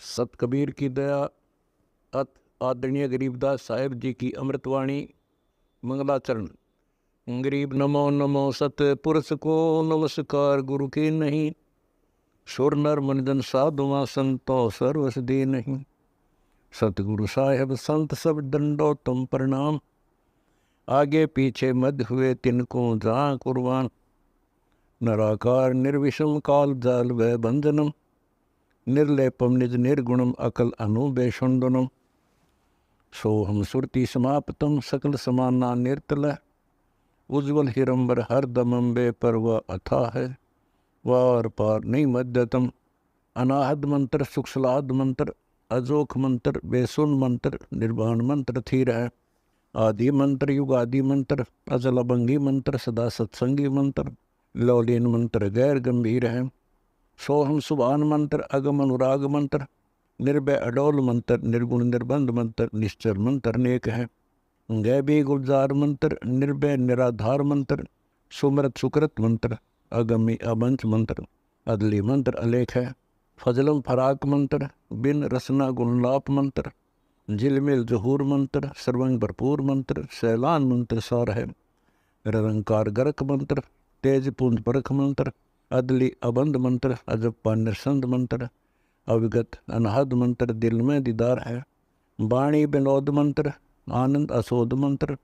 सत कबीर की दया अत आदरणीय गरीबदास साहेब जी की अमृतवाणी मंगलाचरण। गरीब नमो नमो सत पुरुष को नमस्कार गुरु के नहीं, सुर नर मनजन साधुआ संतो सर्वस दे नहीं। सतगुरु साहेब संत सब दंडो तुम प्रणाम, आगे पीछे मध्य हुए तिनको जहाँ कुर्बान। नराकार निर्विषम काल जाल व बंधनम, निर्लेपम निज निर्गुणम अकल अनुबेषुंडनम। सोहम सुरति समाप्तम सकल समाना निर्तल, उज्ज्वल हिरंबर हर दमंबे पर वह अथा है, वार पार नहीं मध्यतम। अनाहद मंत्र सुखसलाद मंत्र, अजोख मंत्र बेसुन मंत्र, निर्वाण मंत्र थीर है। आदि मंत्र युगादि मंत्र, अजल अभंगी मंत्र सदा सत्संगी मंत्र, लौलीन मंत्र गैर गंभीर है। सोहम सुभान मंत्र अगम अनुराग मंत्र, निर्भय अडोल मंत्र निर्गुण निर्बंध मंत्र, निश्चर मंत्र अनेक है। गैबी गुलजार मंत्र, निर्भय निराधार मंत्र, सुमरत सुकृत मंत्र, अगमी अबंच मंत्र, अदली मंत्र अलेख है। फजलम फराक मंत्र, बिन रसना गुणलाप मंत्र, झिलमिल जहूर मंत्र, सर्वंग भरपूर मंत्र, सैलान मंत्र सार है। निरंकार गरक मंत्र, तेज पुंज परख मंत्र, अदली अबंध मंत्र, अजप्पा निरसंद मंत्र, अविगत अनहद मंत्र, दिल में दीदार है। वाणी विनोद मंत्र, आनंद असोद मंत्र,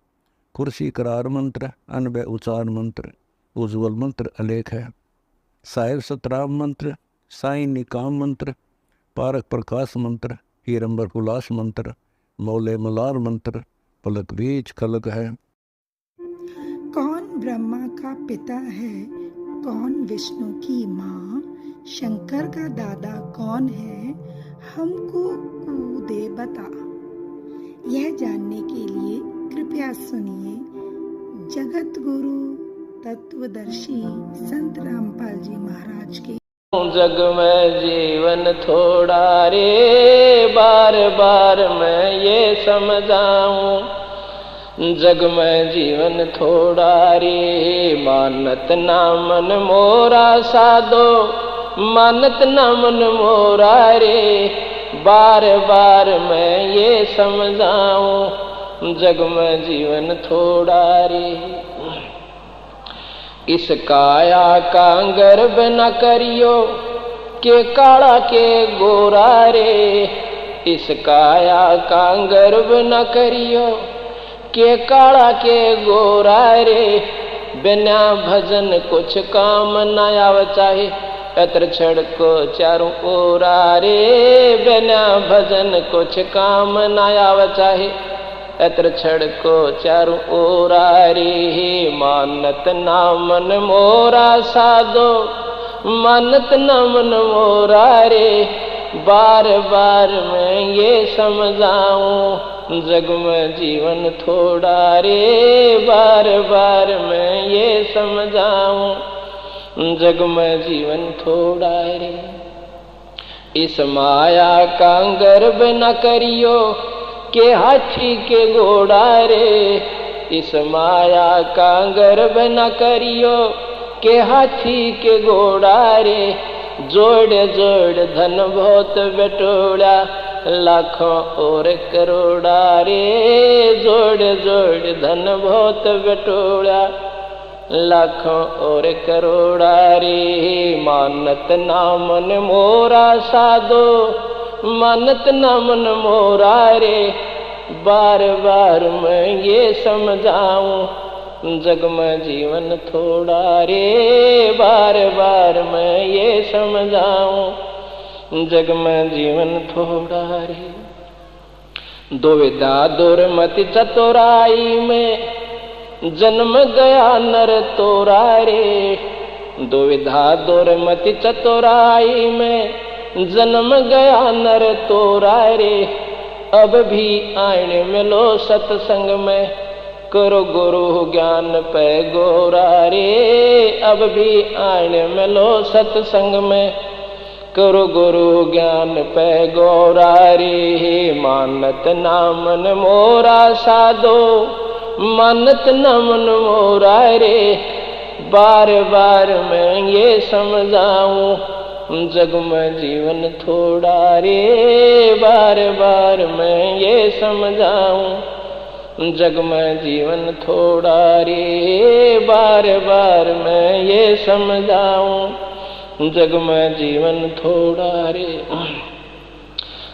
कुर्सी करार मंत्र, अनबय उचार मंत्र, उज्ज्वल मंत्र अलेख है। साहिब सतराम मंत्र, साई निकाम मंत्र, पारक प्रकाश मंत्र, हीरंबर हुलास मंत्र, मौले मलार मंत्र, पलक बीज खलक है। कौन ब्रह्मा का पिता है, कौन विष्णु की माँ, शंकर का दादा कौन है, हमको दे बता। यह जानने के लिए कृपया सुनिए जगत गुरु तत्वदर्शी संत रामपाल जी महाराज के। जग में जीवन थोड़ा रे, बार बार मैं ये समझाऊं। जग में जीवन थोड़ा रे, मानत ना मन मोरा साधो, मानत ना मन मोरा रे, बार बार मैं ये समझाऊं। जग में जीवन थोड़ा रे, इस काया का गर्भ न करियो, के काला के गोरा रे। इस काया का गर्भ न करियो, के काला के गोरा रे। बिना भजन कुछ काम न आव चाहे, अत्र छड़ को चारों ओरा रे। बिना भजन कुछ काम न आव चाहे, अत्र छड़ को चारों ओरा रे। मानत ना मन मोरा साधो, मानत ना मन मोरा रे, बार बार मैं ये समझाऊं। जग में जीवन थोड़ा रे, बार बार मैं ये समझाऊं। जग में जीवन थोड़ा रे, इस माया का गर्भ न करियो, के हाथी के घोड़ा रे। इस माया का गर्भ न करियो, के हाथी के घोड़ा रे। जोड़ जोड़ धन बहुत बटोड़ा, लाखों और करोड़ा रे। जोड़ जोड़ धन बहुत बटोड़ा, लाखों और करोड़ा रे। मानत ना मन मोरा साधो, मानत ना मन मोरा रे, बार बार मैं ये समझाऊं। जग में जीवन थोड़ा रे, बार बार मैं ये समझाऊं। जग में जीवन थोड़ा रे। दुविधा दुर्मति चतुराई में, जन्म गया नर तोरा रे। दुविधा दुर्मति चतुराई में, जन्म गया नर तोरा रे। अब भी आईने मिलो सत्संग में, करो गुरु ज्ञान पे गोरा रे। अब भी आईने मिलो सत्संग में, करो गुरु ज्ञान पे गोरा रे। मानत ना मन मोरा साधो, मानत ना मन मोरा रे, बार बार मैं ये समझाऊं। जग में जीवन थोड़ा रे, बार बार मैं ये समझाऊं। जग में जीवन थोड़ा रे, बार बार मैं ये समझाऊं। जग में जीवन थोड़ा रे।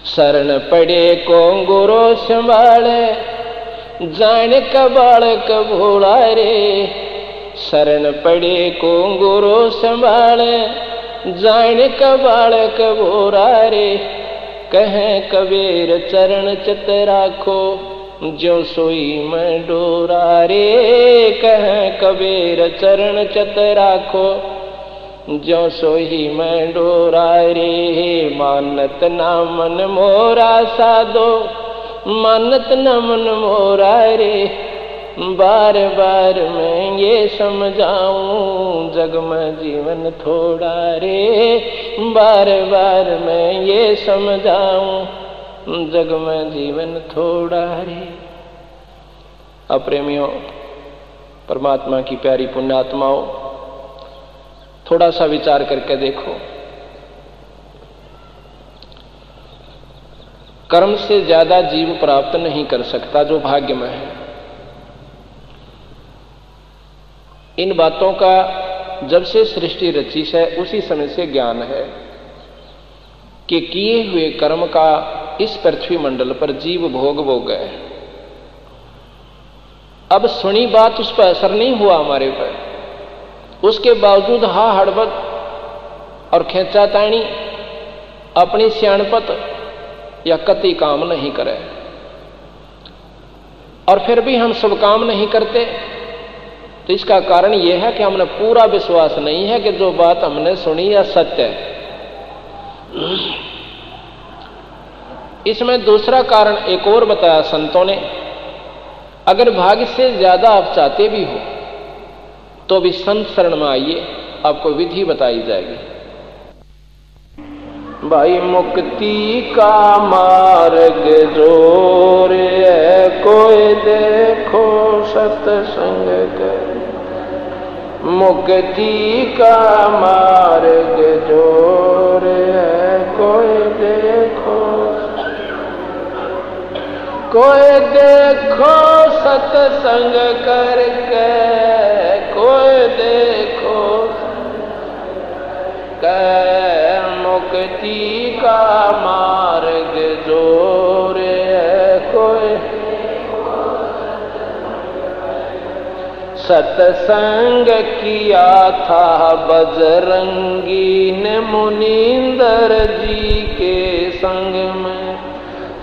शरण पड़े को गुरु संभाले, जान का बालक भोला रे। शरण पड़े को गुरु संभाले, जान का बालक भोला रे। कहें कबीर चरण चित राखो, जो सोई मैं डोरा रे। कहें कबीर चरण चित राखो, जो सोई मैं डोरा रे। मानत ना मन मोरा साधो, मानत न मन मोरा रे। बार बार मैं ये समझाऊं, जग में जीवन थोड़ा रे। बार बार मैं ये समझाऊं, जग में जीवन थोड़ा रे। अप्रेमियों, परमात्मा की प्यारी पुण्यात्माओं, थोड़ा सा विचार करके देखो। कर्म से ज्यादा जीव प्राप्त नहीं कर सकता जो भाग्य में है। इन बातों का जब से सृष्टि रची है उसी समय से ज्ञान है कि किए हुए कर्म का इस पृथ्वी मंडल पर जीव भोग गए। अब सुनी बात उस पर असर नहीं हुआ हमारे पर, उसके बावजूद हा हड़बड़ और खेचातानी अपनी सियाणपत या कति काम नहीं करे, और फिर भी हम सब काम नहीं करते। तो इसका कारण यह है कि हमने पूरा विश्वास नहीं है कि जो बात हमने सुनी या सत्य है। इसमें दूसरा कारण एक और बताया संतों ने, अगर भाग्य से ज्यादा आप चाहते भी हो तो भी संत शरण में आइए, आपको विधि बताई जाएगी। भाई मुक्ति का मार्ग जोर है, कोई देखो सत्संग कर। मुक्ति का मार्ग जोर है, कोई देखो सत्संग करके। कोई देखो मुक्ति का मार्ग जोर है, कोई सत्संग किया था बजरंगी ने मुनींदर जी के संग में।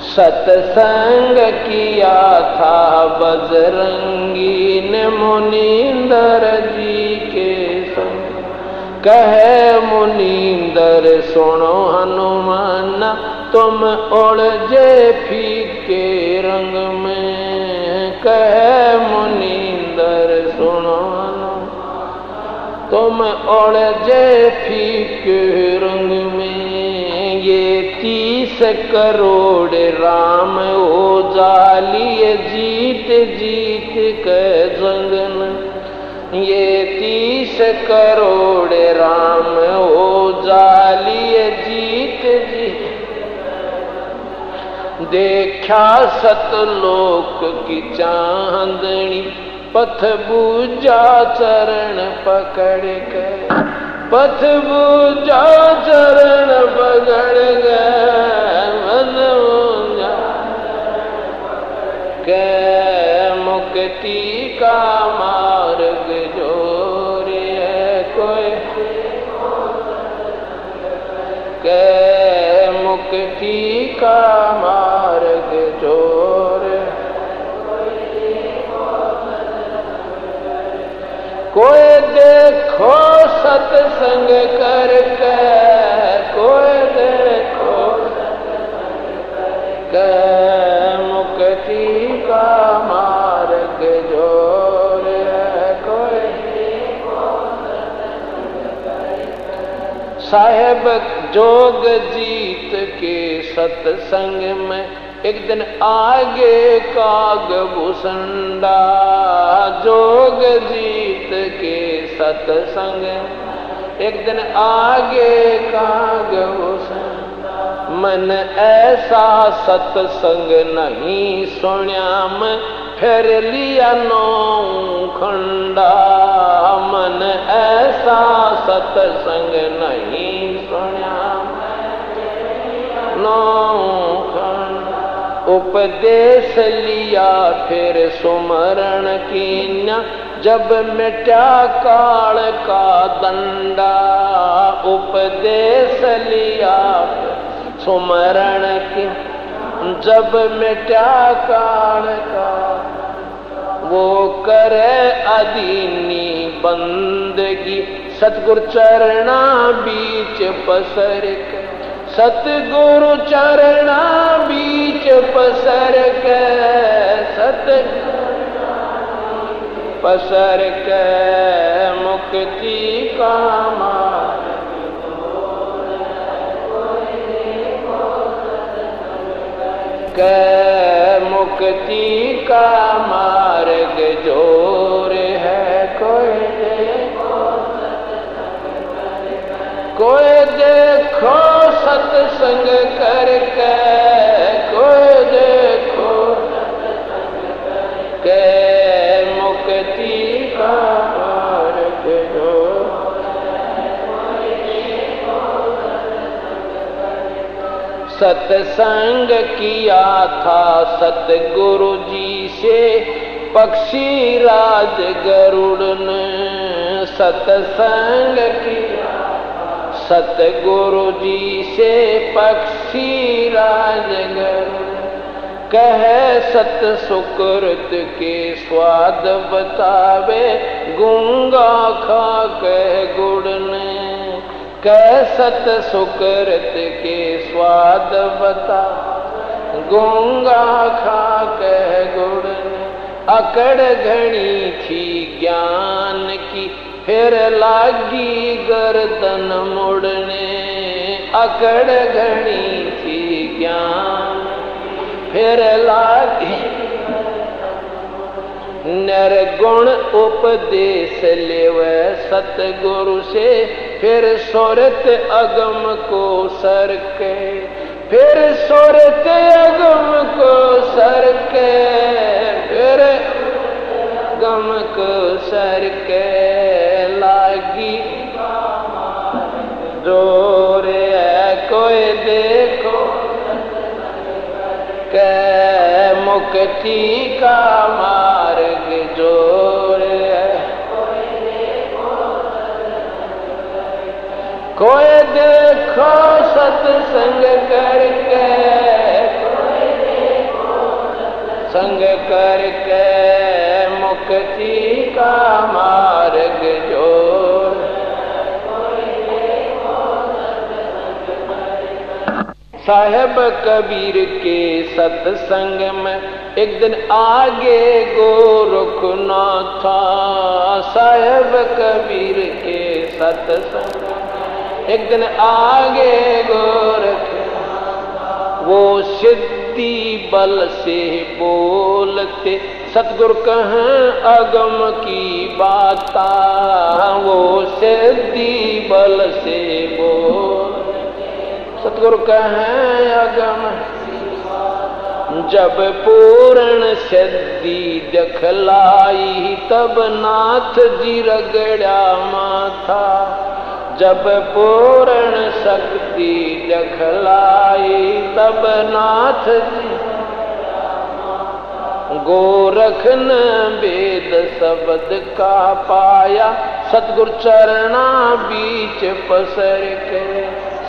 सत्संग किया था बजरंगी ने मुनींदर जी के संग। कहे मुनींदर सुनो हनुमान, तुम उलझे फीके रंग में। कहे मुनींदर सुनो हनुमान, तुम उलझे फीके रंग में। ये 30 करोड़ राम हो जालिए जीत जीत के जंगन। ये 30 करोड़ राम हो जालिए जीत जीत। देखा सतलोक की चांदनी, पथ बूझा चरण पकड़ गए। पथ बूझा चरण पकड़ गए। मन के मुक्ति का मार्ग जोर है, कोई के मुक्ति का मार्ग जोर। कोई देखो सत्संग करके। कोई देखो मुक्ति का मार्ग जोर है, कोई साहेब जोग जीत के सत्संग में। एक दिन आगे काग भूसंडा, जोग जीत के सत्संग। एक दिन आगे का गो मन ऐसा सत्संग नहीं सुण्या मैं फिर लिया नौ खंडा। मन ऐसा सत्संग नहीं सुण्या नौ खंडा। उपदेश लिया फिर सुमरण कीन्या जब मिटा काल का दंडा। उपदेश लिया सुमरण की जब मिटा काल का। वो करे अदीनी बंदगी सतगुरु चरणा बीच पसर के। सतगुरु चरणा बीच पसर के। सतगुरु पसर के मुक्ति का मार्ग के मुक्ति का मार्ग जोर है। कोई देखो सत्संग करके। कोई देखो के मुक्ति का मार्ग जोर। सत्संग किया था सतगुरु जी से पक्षी राज गरुड़ ने। सत्संग किया सतगुरु जी से पक्षी राज गरुड़। कहे सत सुकृत के स्वाद बतावे गूंगा खा के गुड़ ने। कह सत सुकृत के स्वाद बता गूंगा खा के गुड़। अकड़ घड़ी थी ज्ञान की फिर लागी गर्दन मुड़ने। अकड़ घड़ी थी ज्ञान फिर लागी निर्गुण उपदेश लेवे सतगुरु से। फिर सुरत अगम को सर के। फिर सुरत अगम को सर के। फिर अगम को सर के लागी जोर है। कोई देखो के मुक्ति का मार्ग जोर है। कोई देखो सत्संग करके। संग करके मुक्ति का मार्ग जोर। साहेब कबीर के सत्संग में एक दिन आगे गोरखनाथ था। साहेब कबीर के सत्संग एक दिन आगे गोरख। वो सिद्धि बल से बोलते सतगुरु कहें अगम की बाता। वो सिद्धि बल से बोल सतगुरु कहें अगम। जब पूर्ण सिद्धि दिखलाई तब नाथ जी रगड़ा माथा। जब पूर्ण शक्ति दिखलाई तब नाथ जी गोरख ने वेद शब्द का पाया। सतगुरु चरणा बीच पसर के।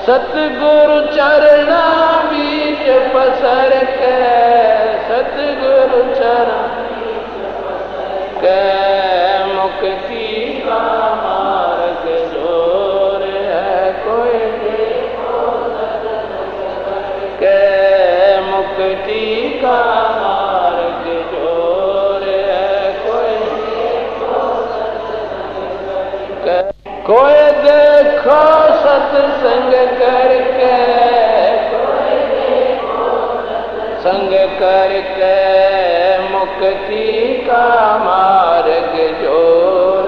सतगुरु चरणा बीच पसर के। सतगुरु चरण के मुक्ति का मार्ग जोर है। कोई के मुक्ति का मार्ग जोर है। कोई देखो सत्संग करके। संग करके मुक्ति का मार्ग जोर।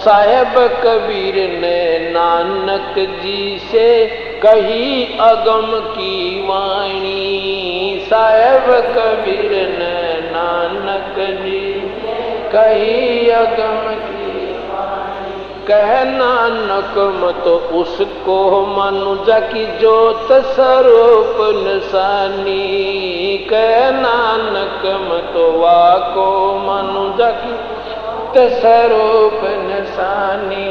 साहेब कबीर ने नानक जी से कही अगम की वाणी। साहेब कबीर ने नानक जी कही अगम की वाणी। कह नानक मत उसको मनुजा की जोत स्वरूप निशानी। कह नानक मत वाको मनुजा की स्वरूप निशानी।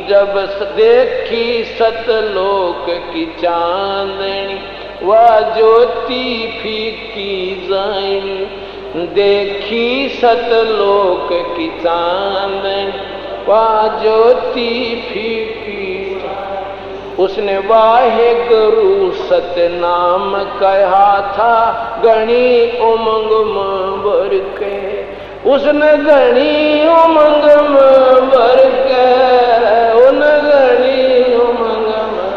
जब देखी सतलोक की चांदनी वह ज्योति फीकी जाई। देखी सतलोक की चांदनी वह ज्योति फीकी। उसने वाहे गुरु सतनाम कहा था गणी उमंग में भर के। उसने घनी उमंग में भर के, उन घनी उमंग में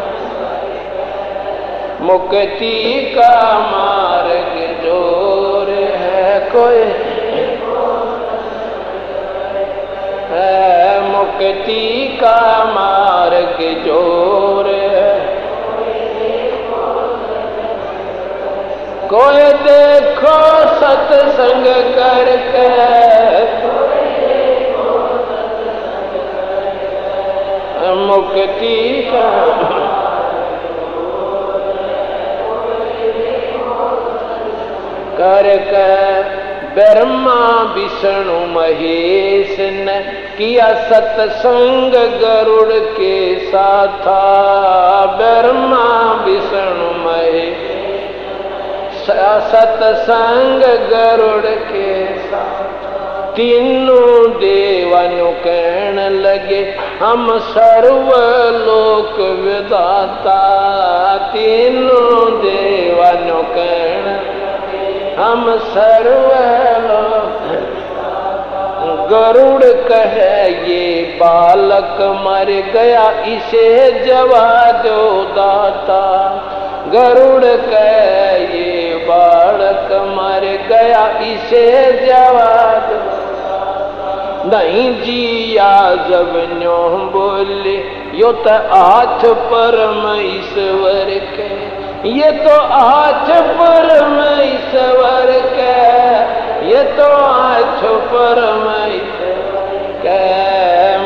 मुक्ति का मार्ग जोर है कोई है। मुक्ति का मार्ग जोर है कोई देखो सत्संग करके। मुक्ति का करके। ब्रह्मा विष्णु महेश ने किया सत्संग गरुड़ के साथ। ब्रह्मा विष्णु महेश सत्संग गरुड़ के साथ। तीनों देवानु कहने लगे हम सर्वलोक विधाता। तीनों देवानु कहने हम सर्वलोक। गरुड़ कहे ये बालक मर गया इसे जवा दो दाता। गरुड़ कहे ये बालक मर गया इसे जवाब नहीं जिया। जब न्यो बोले यो तो हाथ परमेश्वर के। ये तो हाथ परमेश्वर के। ये तो हाथ परमेश्वर के।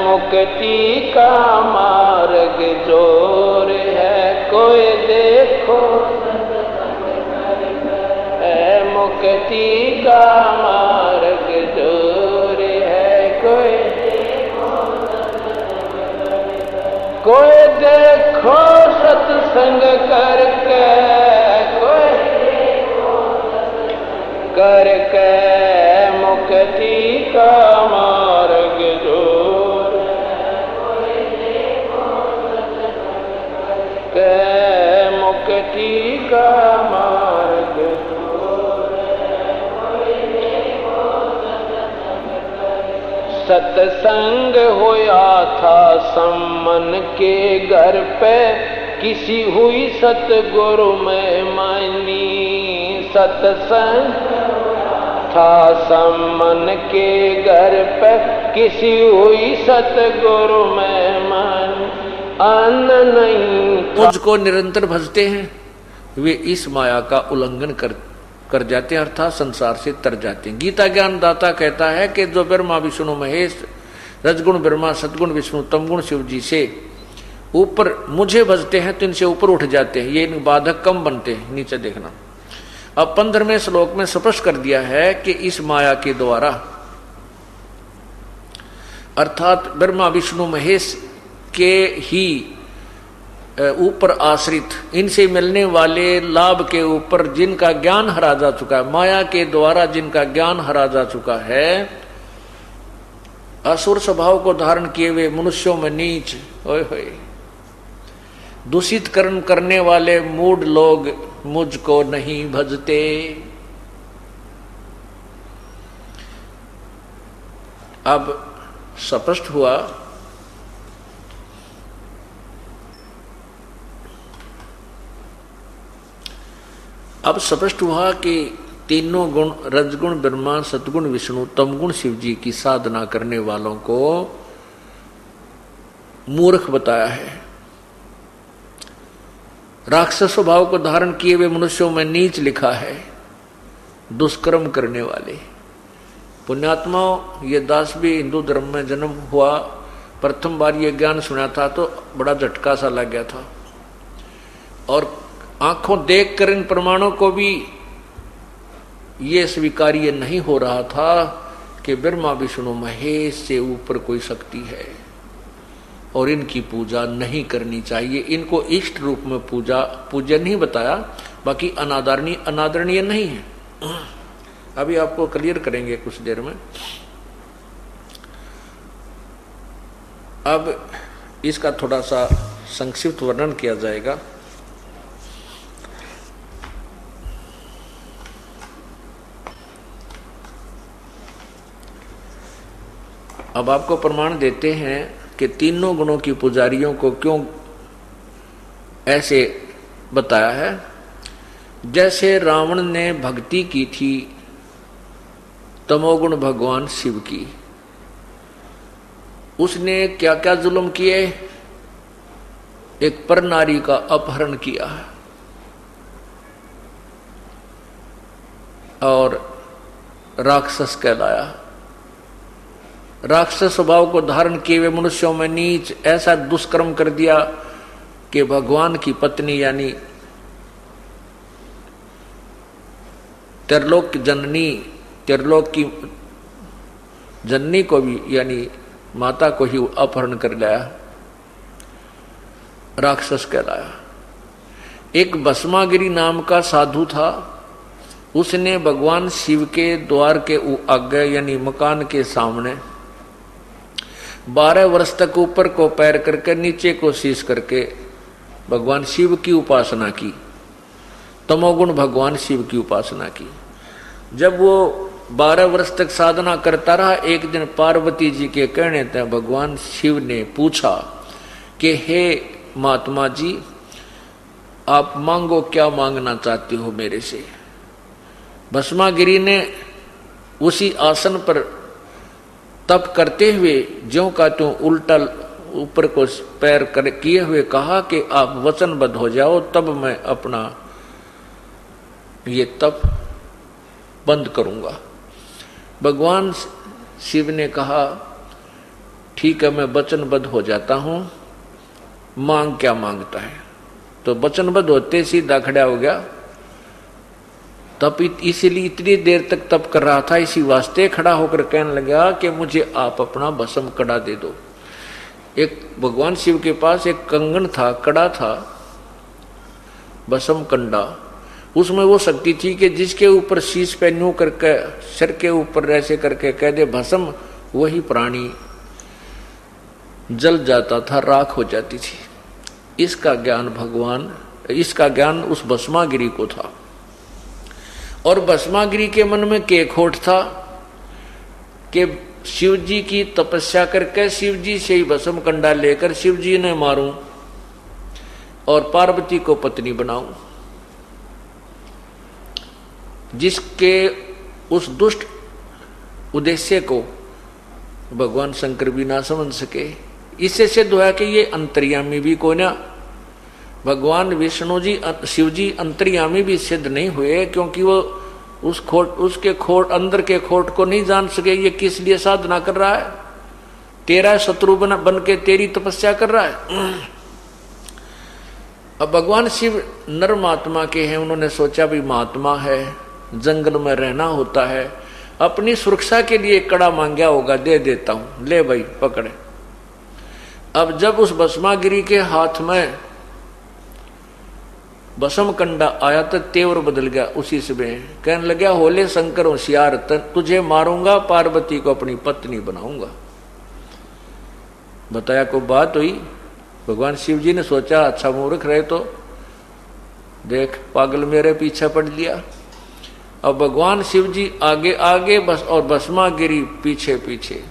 मुक्ति का मार्ग जोर है कोई देखो। मुक्ति का मार्ग जोर है कोई कोई देखो सत्संग करके। कोई करके मुक्ति का मार्ग जोर के। मुक्ति का मार्ग सत्संग होया था सम्मन के घर पे। किसी हुई सतगुरु में मानी। सत्संग था सम्मन के घर पे। किसी हुई सतगुरु में मानी। अन्न नहीं मुझको निरंतर भजते हैं वे इस माया का उल्लंघन कर जाते हैं अर्थात संसार से तर जाते हैं। गीता ज्ञान दाता कहता है कि जो ब्रह्मा विष्णु महेश रजगुण ब्रह्मा सदगुण विष्णु तमगुण शिव जी से ऊपर मुझे भजते हैं तो इनसे ऊपर उठ जाते हैं। ये इन बाधक कम बनते हैं। नीचे देखना अब 15वें श्लोक में स्पष्ट कर दिया है कि इस माया के द्वारा अर्थात ब्रह्मा विष्णु महेश के ही ऊपर आश्रित इनसे मिलने वाले लाभ के ऊपर जिनका ज्ञान हरा जा चुका है। माया के द्वारा जिनका ज्ञान हरा जा चुका है। असुर स्वभाव को धारण किए हुए मनुष्यों में नीच ओए होए दूषित कर्म करने वाले मूढ़ लोग मुझको नहीं भजते। अब स्पष्ट हुआ कि तीनों गुण रजगुण ब्रह्मा सतगुण विष्णु तमगुण शिव जी की साधना करने वालों को मूर्ख बताया है। राक्षस स्वभाव को धारण किए हुए मनुष्यों में नीच लिखा है, दुष्कर्म करने वाले। पुण्यात्माओं, ये दास भी हिंदू धर्म में जन्म हुआ, प्रथम बार ये ज्ञान सुना था तो बड़ा झटका सा लग गया था, और आंखों देखकर इन प्रमाणों को भी ये स्वीकार्य नहीं हो रहा था कि ब्रह्मा विष्णु महेश से ऊपर कोई शक्ति है और इनकी पूजा नहीं करनी चाहिए। इनको इष्ट रूप में पूजन ही बताया, बाकी अनादरणीय नहीं है। अभी आपको क्लियर करेंगे कुछ देर में। अब इसका थोड़ा सा संक्षिप्त वर्णन किया जाएगा। अब आपको प्रमाण देते हैं कि तीनों गुणों की पुजारियों को क्यों ऐसे बताया है। जैसे रावण ने भक्ति की थी तमोगुण भगवान शिव की, उसने क्या क्या जुल्म किए। एक पर नारी का अपहरण किया और राक्षस कहलाया। राक्षस स्वभाव को धारण किए हुए मनुष्यों में नीच ऐसा दुष्कर्म कर दिया कि भगवान की पत्नी यानी त्रिलोक की जननी को भी यानी माता को ही अपहरण कर लाया, राक्षस कहलाया। एक भस्मागिरी नाम का साधु था, उसने भगवान शिव के द्वार के आगे यानी मकान के सामने 12 वर्ष तक ऊपर को पैर करके नीचे को शीश करके भगवान शिव की उपासना की, तमोगुण भगवान शिव की उपासना की। जब वो 12 वर्ष तक साधना करता रहा, एक दिन पार्वती जी के कहने तक भगवान शिव ने पूछा कि हे महात्मा जी, आप मांगो, क्या मांगना चाहते हो मेरे से। भस्मागिरी ने उसी आसन पर तप करते हुए ज्यों का त्यों उल्टा ऊपर को पैर किए हुए कहा कि आप वचनबद्ध हो जाओ, तब मैं अपना ये तप बंद करूंगा। भगवान शिव ने कहा ठीक है, मैं वचनबद्ध हो जाता हूं, मांग क्या मांगता है। तो वचनबद्ध होते सीधा खड़ा हो गया। तप इसीलिए इतनी देर तक तप कर रहा था, इसी वास्ते खड़ा होकर कहने लगा कि मुझे आप अपना भस्म कड़ा दे दो। एक भगवान शिव के पास एक कंगन था, कड़ा था, भस्म कंडा। उसमें वो शक्ति थी कि जिसके ऊपर शीश पे न्यू करके सिर के ऊपर ऐसे करके कह दे भस्म, वही प्राणी जल जाता था, राख हो जाती थी। इसका ज्ञान उस भस्मागिरी को था। और भस्मागिरी के मन में के खोट था कि शिव जी की तपस्या करके शिव जी से ही भस्म कंडा लेकर शिव जी ने मारूं और पार्वती को पत्नी बनाऊं। जिसके उस दुष्ट उद्देश्य को भगवान शंकर भी ना समझ सके। इससे सिद्ध हुआ कि ये अंतर्यामी भी कोई ना, भगवान विष्णु जी शिव जी अंतर्यामी भी सिद्ध नहीं हुए, क्योंकि वो उसके खोट अंदर के खोट को नहीं जान सके। ये किस लिए साधना कर रहा है, तेरा शत्रु बन के तेरी तपस्या कर रहा है। अब भगवान शिव नर महात्मा के हैं, उन्होंने सोचा भी महात्मा है, जंगल में रहना होता है, अपनी सुरक्षा के लिए कड़ा मांगा होगा, दे देता हूं, ले भाई पकड़े। अब जब उस भस्मागिरी के हाथ में भस्म कंडा आया तो तेवर बदल गया। उसी समय कहने लगा, होले शंकर होशियार, तुझे मारूंगा, पार्वती को अपनी पत्नी बनाऊंगा। बताया को बात हुई। भगवान शिव जी ने सोचा अच्छा मूर्ख रहे तो देख, पागल मेरे पीछे पड़ लिया। अब भगवान शिव जी आगे आगे बस और भस्मागिरी पीछे पीछे।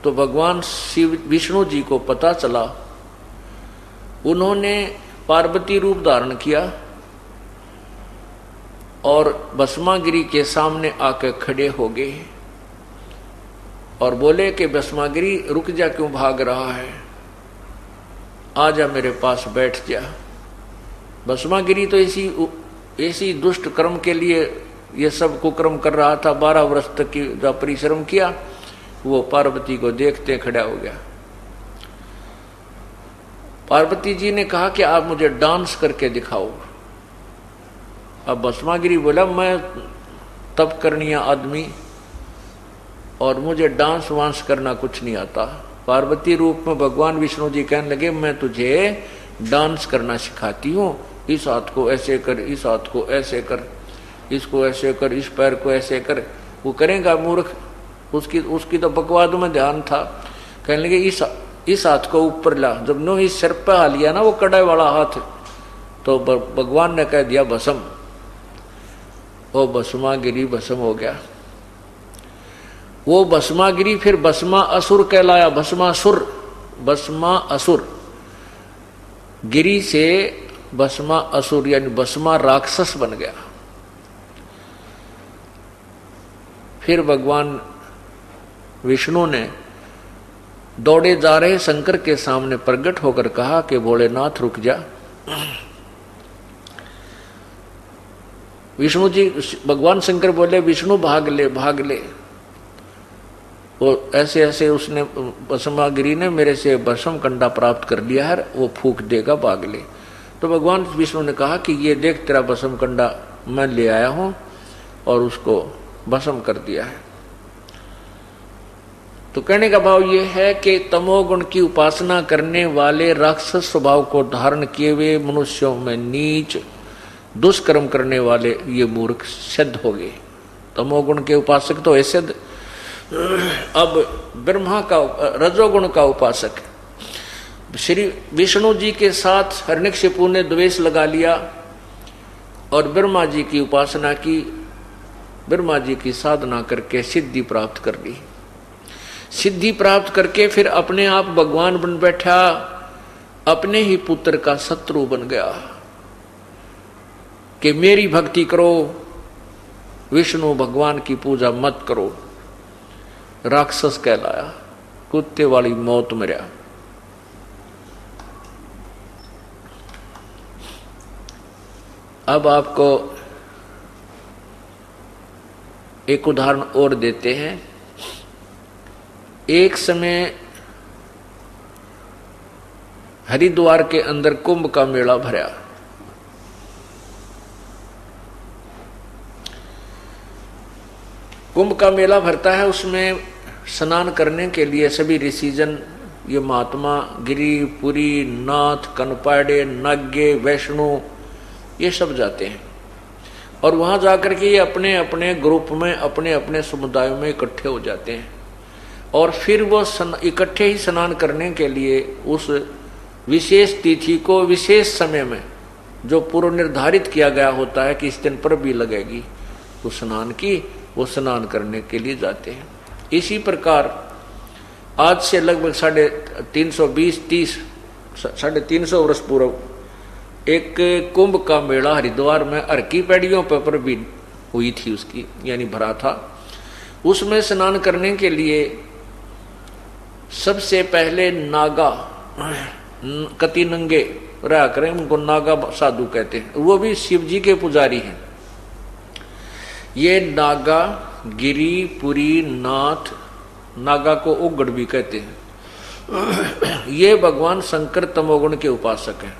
तो भगवान शिव विष्णु जी को पता चला, उन्होंने पार्वती रूप धारण किया और भस्मागिरी के सामने आकर खड़े हो गए। और बोले कि भस्मागिरी रुक जा, क्यों भाग रहा है, आ जा मेरे पास बैठ जा। भस्मागिरी तो ऐसी दुष्ट कर्म के लिए ये सब कुकर्म कर रहा था। 12 वर्ष तक की जो परिश्रम किया, वो पार्वती को देखते खड़ा हो गया। पार्वती जी ने कहा कि आप मुझे डांस करके दिखाओ। अब भस्मागिरी बोला, मैं तप करनिया आदमी और मुझे डांस वांस करना कुछ नहीं आता। पार्वती रूप में भगवान विष्णु जी कहने लगे, मैं तुझे डांस करना सिखाती हूँ, इस हाथ को ऐसे कर, इस हाथ को ऐसे कर, इसको ऐसे कर, इस पैर को ऐसे कर। वो करेगा मूर्ख, उसकी तो बकवाद में ध्यान था। कहने लगे इस हाथ को ऊपर ला। जब नो इस सिर पे आ लिया ना वो कड़ाई वाला हाथ, तो भगवान ने कह दिया भस्म। वो भस्मागिरी भस्म हो गया। वो भस्मागिरी फिर भस्मा असुर कहलाया। भस्मा असुर गिरी से भस्मा असुर यानी भस्मा राक्षस बन गया। फिर भगवान विष्णु ने दौड़े जा रहे शंकर के सामने प्रकट होकर कहा कि भोलेनाथ रुक जा। विष्णु जी, भगवान शंकर बोले, विष्णु भाग ले भाग ले। वो ऐसे ऐसे उसने भस्मागिरी ने मेरे से भस्म कंडा प्राप्त कर लिया है, वो फूंक देगा, भाग ले। तो भगवान विष्णु ने कहा कि ये देख, तेरा भस्म कंडा मैं ले आया हूं, और उसको भस्म कर दिया है। तो कहने का भाव ये है कि तमोगुण की उपासना करने वाले राक्षस स्वभाव को धारण किए हुए मनुष्यों में नीच दुष्कर्म करने वाले ये मूर्ख सिद्ध हो गए। तमोगुण के उपासक तो ऐसे। अब ब्रह्मा का रजोगुण का उपासक श्री विष्णु जी के साथ हिरण्यकशिपु ने द्वेष लगा लिया और ब्रह्मा जी की उपासना की, ब्रह्मा जी की साधना करके सिद्धि प्राप्त कर ली। सिद्धि प्राप्त करके फिर अपने आप भगवान बन बैठा, अपने ही पुत्र का शत्रु बन गया कि मेरी भक्ति करो, विष्णु भगवान की पूजा मत करो। राक्षस कहलाया, कुत्ते वाली मौत मरा। अब आपको एक उदाहरण और देते हैं। एक समय हरिद्वार के अंदर कुंभ का मेला भरा। कुंभ का मेला भरता है, उसमें स्नान करने के लिए सभी ऋषिजन, ये महात्मा, गिरी, पुरी, नाथ, कनपाड़े, नाग्य, वैष्णु, ये सब जाते हैं। और वहां जाकर के ये अपने अपने ग्रुप में, अपने अपने समुदायों में इकट्ठे हो जाते हैं। और फिर वो इकट्ठे ही स्नान करने के लिए उस विशेष तिथि को विशेष समय में, जो पूर्व निर्धारित किया गया होता है कि इस दिन पर भी लगेगी तो स्नान की, वो स्नान करने के लिए जाते हैं। इसी प्रकार आज से लगभग 350 वर्ष पूर्व एक कुंभ का मेला हरिद्वार में हर की पैड़ियों पर भी हुई थी, उसकी यानी भरा था। उसमें स्नान करने के लिए सबसे पहले नागा, कति नंगे रहा करें, उनको नागा साधु कहते हैं, वो भी शिव जी के पुजारी हैं। ये नागा, गिरी, पुरी, नाथ, नागा को उग्गड़ भी कहते हैं, ये भगवान शंकर तमोगुण के उपासक हैं।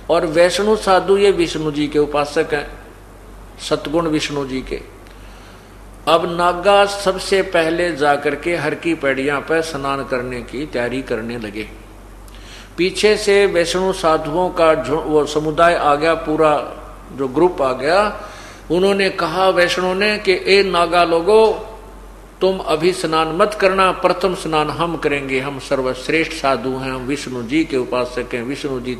और वैष्णु साधु ये विष्णु जी के उपासक हैं, सतगुण विष्णु जी के। अब नागा सबसे पहले जाकर के हर की पैड़ियां पर स्नान करने की तैयारी करने लगे। पीछे से वैष्णु साधुओं का वो समुदाय आ गया, पूरा जो ग्रुप आ गया। उन्होंने कहा वैष्णु ने कि ए नागा लोगो, तुम अभी स्नान मत करना, प्रथम स्नान हम करेंगे, हम सर्वश्रेष्ठ साधु हैं, हम विष्णु जी के उपासक हैं, विष्णु जी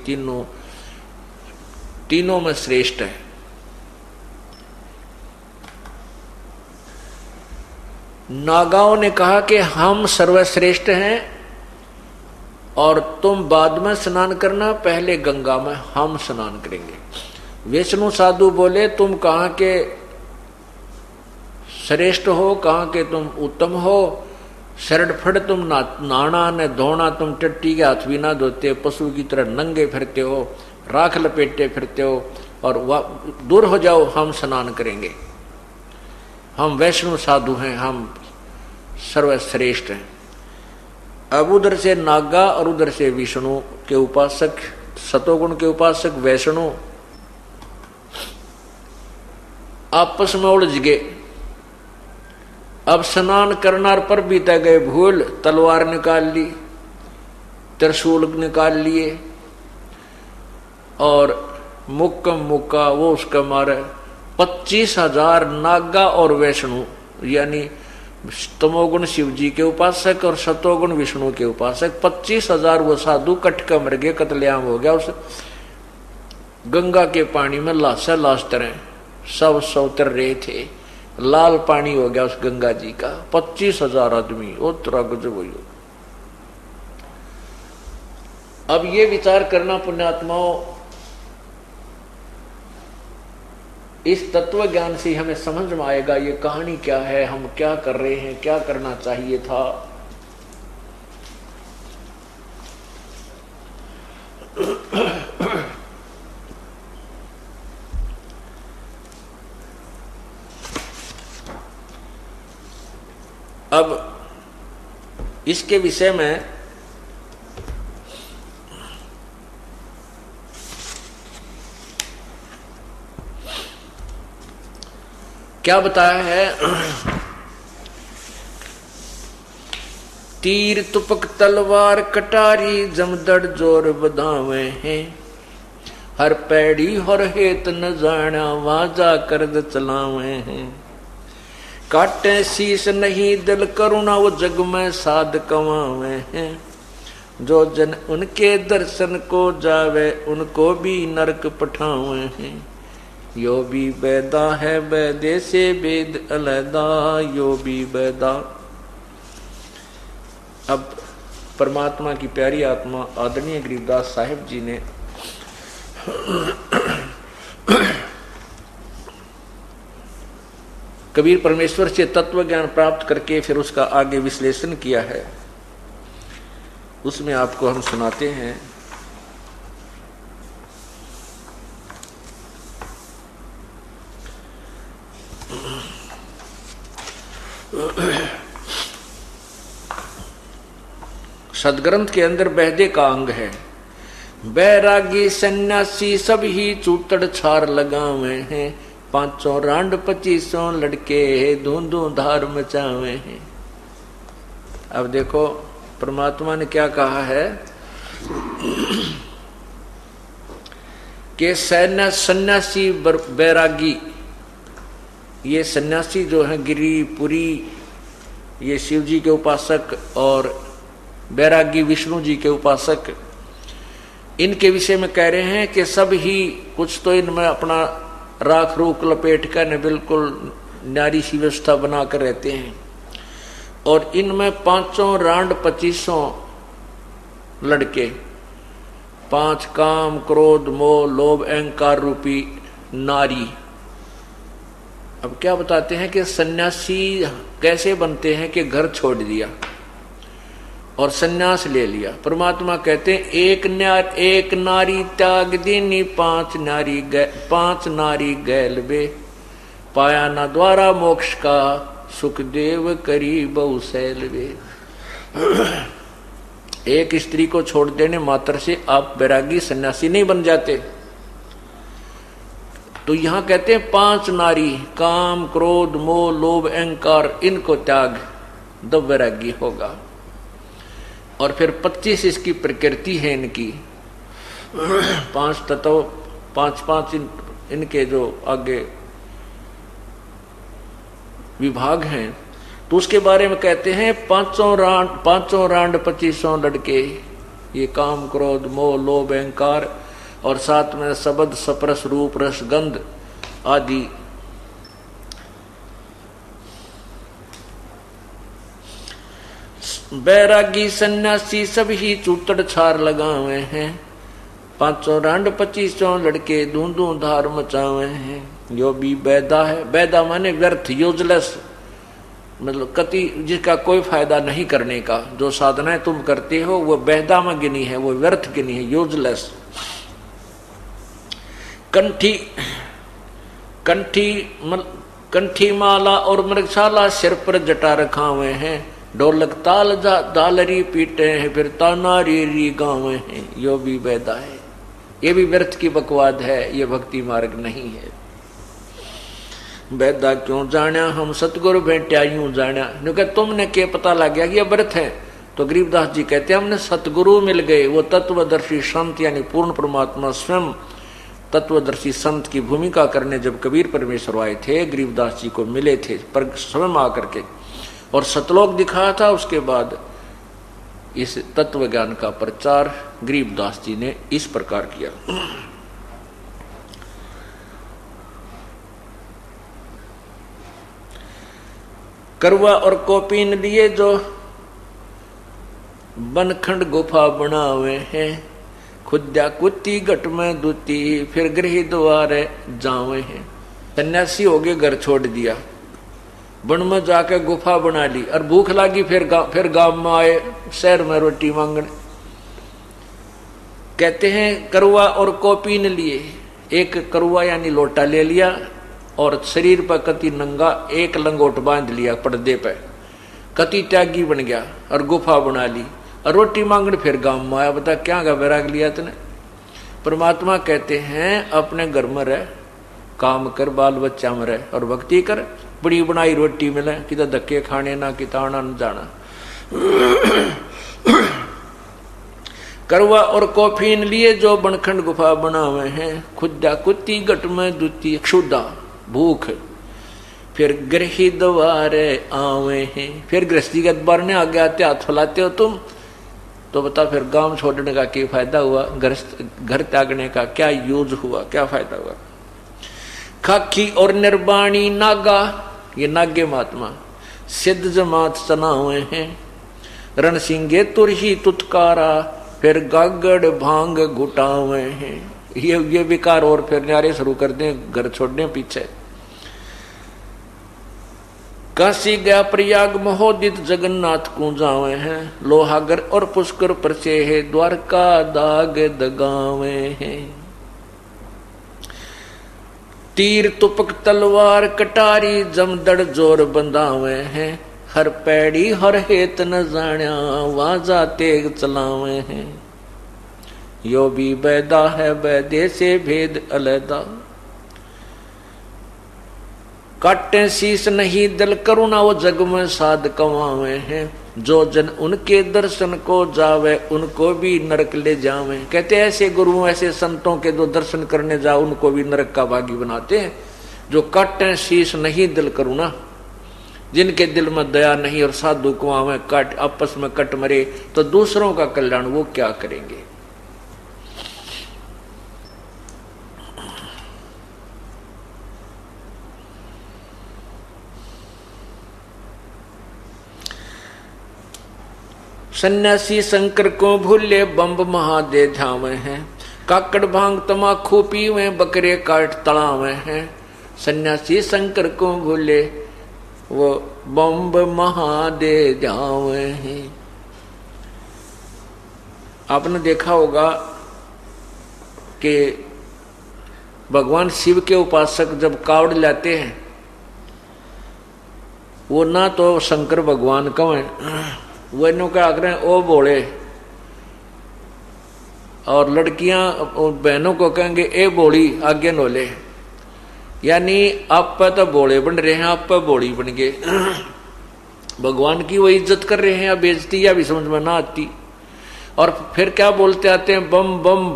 तीनों में श्रेष्ठ है। नागाओं ने कहा कि हम सर्वश्रेष्ठ हैं और तुम बाद में स्नान करना, पहले गंगा में हम स्नान करेंगे। विष्णु साधु बोले तुम कहाँ के श्रेष्ठ हो, कहाँ के तुम उत्तम हो, शरड फड़ तुम नाना ने धोना, तुम टट्टी के हाथ भी ना धोते, पशु की तरह नंगे फिरते हो, राख लपेटे फिरते हो, और दूर हो जाओ, हम स्नान करेंगे, हम वैष्णव साधु हैं, हम सर्वश्रेष्ठ हैं। अब उधर से नागा और उधर से विष्णु के उपासक, सतोगुण के उपासक वैष्णु आपस में उलझ गए। अब स्नान करनार पर बीते गए भूल, तलवार निकाल ली, त्रिशूल निकाल लिए, और मुक्का वो उसका मारे 25,000 नागा और वैष्णु, यानी तमोगुण शिव जी के उपासक और सतोगुण विष्णु के उपासक 25,000 वो साधु कटका मर गए, कत्लेआम हो गया। उस गंगा के पानी में लाशा लाश तरह सब उतर रहे थे, लाल पानी हो गया उस गंगा जी का। 25,000 आदमी, वो तरह गजब हुई। अब ये विचार करना पुण्यात्माओं, इस तत्व ज्ञान से हमें समझ में आएगा ये कहानी क्या है, हम क्या कर रहे हैं, क्या करना चाहिए था। अब इसके विषय में क्या बताया है? तीर तुपक तलवार कटारी जमदड़ जोर बधावे हैं, हर पैड़ी हर हेत न जाना वहां जाकर चलावे हैं। काटे शीश नहीं दिल करुणा वो जग में साध कमावे हैं, जो जन उनके दर्शन को जावे उनको भी नरक पठावे हैं। यो भी बैदा है बैदे से वेद अलैदा, यो भी बैदा। अब परमात्मा की प्यारी आत्मा आदरणीय गरीबदास साहिब जी ने कबीर परमेश्वर से तत्व ज्ञान प्राप्त करके फिर उसका आगे विश्लेषण किया है, उसमें आपको हम सुनाते हैं। सदग्रंथ के अंदर बहदे का अंग है। बैरागी सन्यासी सब ही चूतड़ छार लगावे हैं, 500 रांड 2500 लड़के धूंधू धार मचावे हैं। अब देखो परमात्मा ने क्या कहा है कि सन्यासी बैरागी, ये सन्यासी जो है गिरिपुरी, ये शिव जी के उपासक, और बैरागी विष्णु जी के उपासक, इनके विषय में कह रहे हैं कि सब ही कुछ तो इनमें अपना राख रूख लपेट कर बिल्कुल न्यारी सी व्यवस्था बनाकर रहते हैं, और इनमें 500 रांड 2500 लड़के, 5 काम क्रोध मोह लोभ अहंकार रूपी नारी। अब क्या बताते हैं कि सन्यासी कैसे बनते हैं कि घर छोड़ दिया और सन्यास ले लिया। परमात्मा कहते हैं एक नारी त्याग दीनी, 5 नारी गैल बे, पाया ना द्वारा मोक्ष का सुखदेव करी बहु सैल बे। एक स्त्री को छोड़ देने मात्र से आप बैरागी सन्यासी नहीं बन जाते। तो यहां कहते हैं 5 नारी, काम क्रोध मोह लोभ अहंकार, इनको त्याग दो बैरागी होगा। और फिर 25 इसकी प्रकृति है इनकी, 5 तत्व, 5 इनके जो आगे विभाग हैं, तो उसके बारे में कहते हैं 500 रांड 2500 लड़के, ये काम क्रोध मोह लोभ अहंकार, और साथ में शब्द सप्रस रूप रस गंध आदि। बैरागी सन्यासी सब ही चूतड़ छार लगावे हैं, 500 रांड 2500 लड़के धूंधू धार मचावे हैं। जो भी बैदा है, बैदा माने व्यर्थ यूजलेस, मतलब कति जिसका कोई फायदा नहीं करने का, जो साधनाएं तुम करते हो वो बेहदा में गिनी है, वो व्यर्थ गिनी है, यूजलेस। कंठी माला और मृगशाला सिर पर जटा रखा हुए हैं, ढोलक ताल दालरी पीटे हैं, फिर तानारी री गावे हैं, यो भी बेहदा है। ये भी व्यर्थ की बकवाद है, ये भक्ति मार्ग नहीं है। बेहदा क्यों जाना हम सतगुरु भेंट्या यूं जाना, क्योंकि तुमने क्या पता लग गया कि ये व्यर्थ है। तो गरीबदास जी कहते हैं हमने सतगुरु मिल गए, वो तत्वदर्शी संत यानी पूर्ण परमात्मा स्वयं तत्वदर्शी संत की भूमिका करने जब कबीर परमेश्वर आए थे, गरीबदास जी को मिले थे पर स्वयं आकर के और सतलोक दिखाया था। उसके बाद इस तत्व ज्ञान का प्रचार गरीबदास जी ने इस प्रकार किया। करवा और कोपीन लिए जो बनखंड गुफा बनावे हैं, खुद्या कुत्ती घट में दूती, फिर गृह द्वारे जावे हैं। सन्यासी हो गए, घर छोड़ दिया, वन में जाके गुफा बना ली और भूख लगी, फिर गांव में आए शहर में रोटी मांगने। कहते हैं करुआ और कोपीन लिए, एक करुआ यानी लोटा ले लिया और शरीर पर कति नंगा एक लंगोट बांध लिया पर्दे पे, कति त्यागी बन गया और गुफा बना ली और रोटी मांगने फिर गांव में आया। बता क्या का वैराग लिया तूने। परमात्मा कहते हैं अपने घर में रह, काम कर, बाल बच्चा में रह और भक्ति कर, बड़ी बनाई रोटी मिले, किधर धक्के खाने ना कि ताना न जाना। करवा और कोफीन लिए जो बनखंड गुफा बनावे हैं, खुदा कुत्ती घट में दूती, क्षुदा भूख, फिर गृही द्वारे आवे हैं। फिर गृहस्थी के द्वार ने आगे आते हाथ फैलाते हो तुम, तो बता फिर गांव छोड़ने का क्या फायदा हुआ, घर त्यागने का क्या यूज हुआ, क्या फायदा हुआ। खाकी और निर्वाणी नागा, ये नागे महात्मा सिद्ध जमात चना हुए हैं। रणसिंगे तुरही तुतकारा, फिर गागड़ भांग घुटावे हैं। ये विकार और फिर न्यारे शुरू कर दें, घर छोड़ने पीछे। काशी गया प्रयाग महोदित जगन्नाथ को जावे हैं। लोहागर और पुष्कर परसे है, द्वारका दाग दगावे हैं। तीर तुपक तलवार कटारी जमदड़ जोर बंधावे हैं। हर पैड़ी हर हेत न जाण्या, वाजा तेग चलावे हैं। यो भी बैदा है, बैदे से भेद अलैदा। काटे शीस नहीं दल करुणा, वो जग में साध कमावे हैं। जो जन उनके दर्शन को जावे, उनको भी नरक ले जावे। कहते ऐसे गुरुओं ऐसे संतों के जो दर्शन करने जाओ, उनको भी नरक का भागी बनाते हैं। जो काटे शीस नहीं दिल करुणा, जिनके दिल में दया नहीं और साधु कुआं में काट आपस में कट मरे, तो दूसरों का कल्याण वो क्या करेंगे। सन्यासी शंकर को भूले, बम्ब महादे झावे हैं। काकड़ भांग तमाखू पीवे, बकरे काट तड़ावे हैं। सन्यासी शंकर को भूले, वो बम्ब महादे जावे हैं। आपने देखा होगा कि भगवान शिव के उपासक जब कावड़ लाते हैं, वो ना तो शंकर भगवान कहें, वो इन्हों क्या करें ओ बोले, और लड़कियां बहनों को कहेंगे ए बोली आगे नोले। यानी आप पे तो बोले बन रहे हैं, आप पे बोली बन गए। भगवान की वो इज्जत कर रहे हैं या बेइज्जती, या भी समझ में ना आती। और फिर क्या बोलते आते हैं बम बम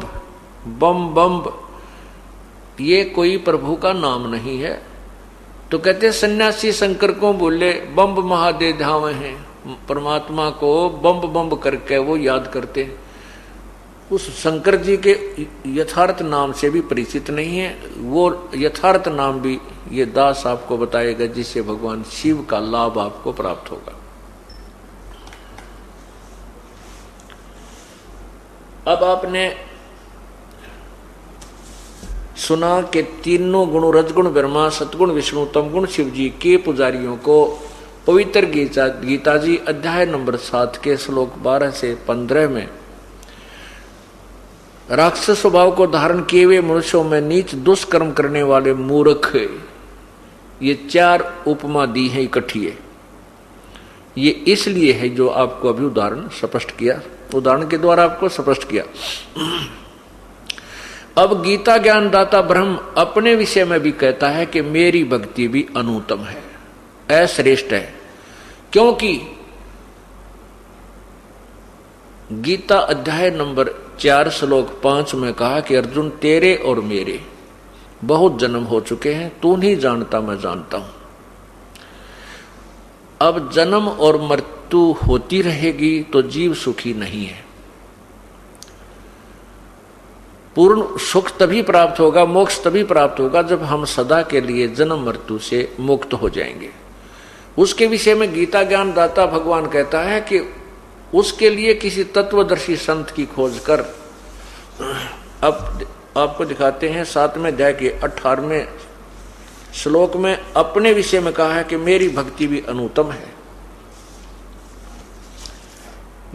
बम बम। ये कोई प्रभु का नाम नहीं है। तो कहते सन्यासी शंकर को बोले, बम्ब महादे धावे हैं। परमात्मा को बम्ब बम्ब करके वो याद करते हैं। उस शंकर जी के यथार्थ नाम से भी परिचित नहीं है। वो यथार्थ नाम भी ये दास आपको बताएगा, जिससे भगवान शिव का लाभ आपको प्राप्त होगा। अब आपने सुना कि तीनों गुण रजगुण ब्रह्मा, सतगुण विष्णु, तमगुण शिव जी के पुजारियों को पवित्र गीता जी अध्याय नंबर 7 के श्लोक 12 से 15 में राक्षस स्वभाव को धारण किए हुए मनुष्यों में नीच दुष्कर्म करने वाले मूर्ख, ये 4 उपमा दी है इकट्ठी है। ये इसलिए है जो आपको अभी उदाहरण स्पष्ट किया, उदाहरण के द्वारा आपको स्पष्ट किया। अब गीता ज्ञानदाता ब्रह्म अपने विषय में भी कहता है कि मेरी भक्ति भी अनुत्तम है, अश्रेष्ठ है, क्योंकि गीता अध्याय नंबर 4 श्लोक 5 में कहा कि अर्जुन तेरे और मेरे बहुत जन्म हो चुके हैं, तू नहीं जानता मैं जानता हूं। अब जन्म और मृत्यु होती रहेगी तो जीव सुखी नहीं है। पूर्ण सुख तभी प्राप्त होगा, मोक्ष तभी प्राप्त होगा जब हम सदा के लिए जन्म मृत्यु से मुक्त हो जाएंगे। उसके विषय में गीता ज्ञानदाता भगवान कहता है कि उसके लिए किसी तत्वदर्शी संत की खोज कर। अब आपको दिखाते हैं 7वें अध्याय के 18वें श्लोक में अपने विषय में कहा है कि मेरी भक्ति भी अनुत्तम है।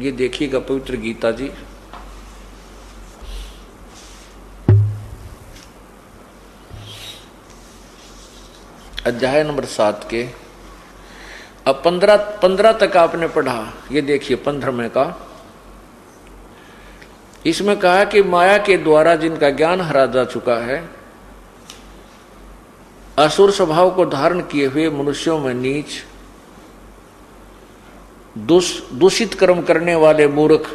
ये देखिएगा पवित्र गीता जी अध्याय नंबर 7 के अब 15 तक आपने पढ़ा। ये देखिए 15वें का, इसमें कहा कि माया के द्वारा जिनका ज्ञान हरा जा चुका है, असुर स्वभाव को धारण किए हुए मनुष्यों में नीच दूषित कर्म करने वाले मूर्ख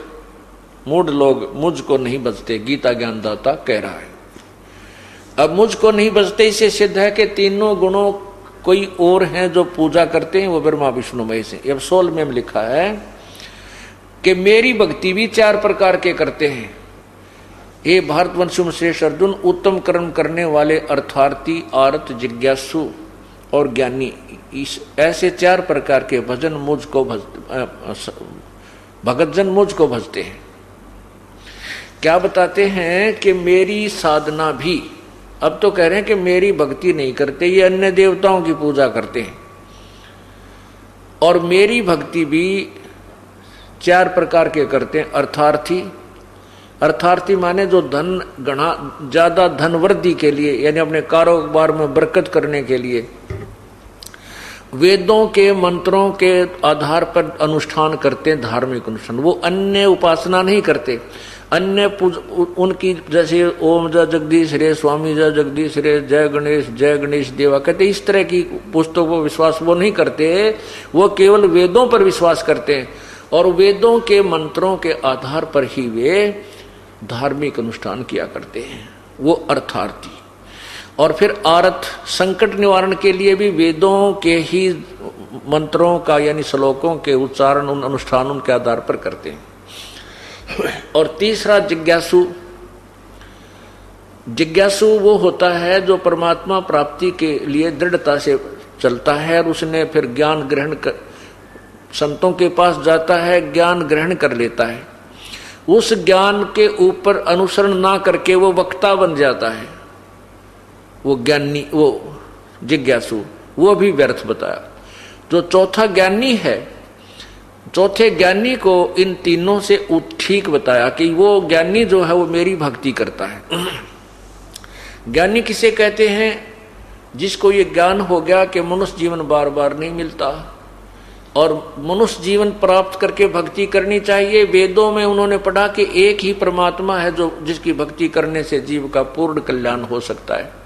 मूढ़ लोग मुझको नहीं बचते, गीता ज्ञानदाता कह रहा है। अब मुझको नहीं बचते, इससे सिद्ध है कि तीनों गुणों कोई और हैं जो पूजा करते हैं, वो ब्रह्मा विष्णु महेश है। अब 16 में लिखा है कि मेरी भक्ति भी 4 प्रकार के करते हैं। हे भारतवंशुम श्रेष्ठ अर्जुन, उत्तम कर्म करने वाले अर्थार्थी, आरत, जिज्ञासु और ज्ञानी, इस ऐसे 4 प्रकार के भजन मुझको भगतजन मुझको भजते हैं। क्या बताते हैं कि मेरी साधना भी, अब तो कह रहे हैं कि मेरी भक्ति नहीं करते, ये अन्य देवताओं की पूजा करते हैं। और मेरी भक्ति भी 4 प्रकार के करते हैं। अर्थार्थी, अर्थार्थी माने जो धन गणा ज्यादा धन वृद्धि के लिए, यानी अपने कारोबार में बरकत करने के लिए वेदों के मंत्रों के आधार पर अनुष्ठान करते हैं, धार्मिक अनुष्ठान। वो अन्य उपासना नहीं करते, अन्य उनकी जैसे ओम जय जगदीश रे, स्वामी जय जगदीश रे, जय गणेश देवा कहते, इस तरह की पुस्तकों पर विश्वास वो नहीं करते। वो केवल वेदों पर विश्वास करते हैं और वेदों के मंत्रों के आधार पर ही वे धार्मिक अनुष्ठान किया करते हैं, वो अर्थार्थी। और फिर आरत, संकट निवारण के लिए भी वेदों के ही मंत्रों का यानी श्लोकों के उच्चारण उन अनुष्ठानों के आधार पर करते हैं। और तीसरा जिज्ञासु, जिज्ञासु वो होता है जो परमात्मा प्राप्ति के लिए दृढ़ता से चलता है और उसने फिर ज्ञान ग्रहण कर, संतों के पास जाता है, ज्ञान ग्रहण कर लेता है। उस ज्ञान के ऊपर अनुसरण ना करके वो वक्ता बन जाता है, वो ज्ञानी, वो जिज्ञासु, वो भी व्यर्थ बताया। जो चौथा ज्ञानी है, चौथे ज्ञानी को इन तीनों से ठीक बताया कि वो ज्ञानी जो है वो मेरी भक्ति करता है। ज्ञानी किसे कहते हैं? जिसको ये ज्ञान हो गया कि मनुष्य जीवन बार बार नहीं मिलता और मनुष्य जीवन प्राप्त करके भक्ति करनी चाहिए। वेदों में उन्होंने पढ़ा कि एक ही परमात्मा है जो जिसकी भक्ति करने से जीव का पूर्ण कल्याण हो सकता है।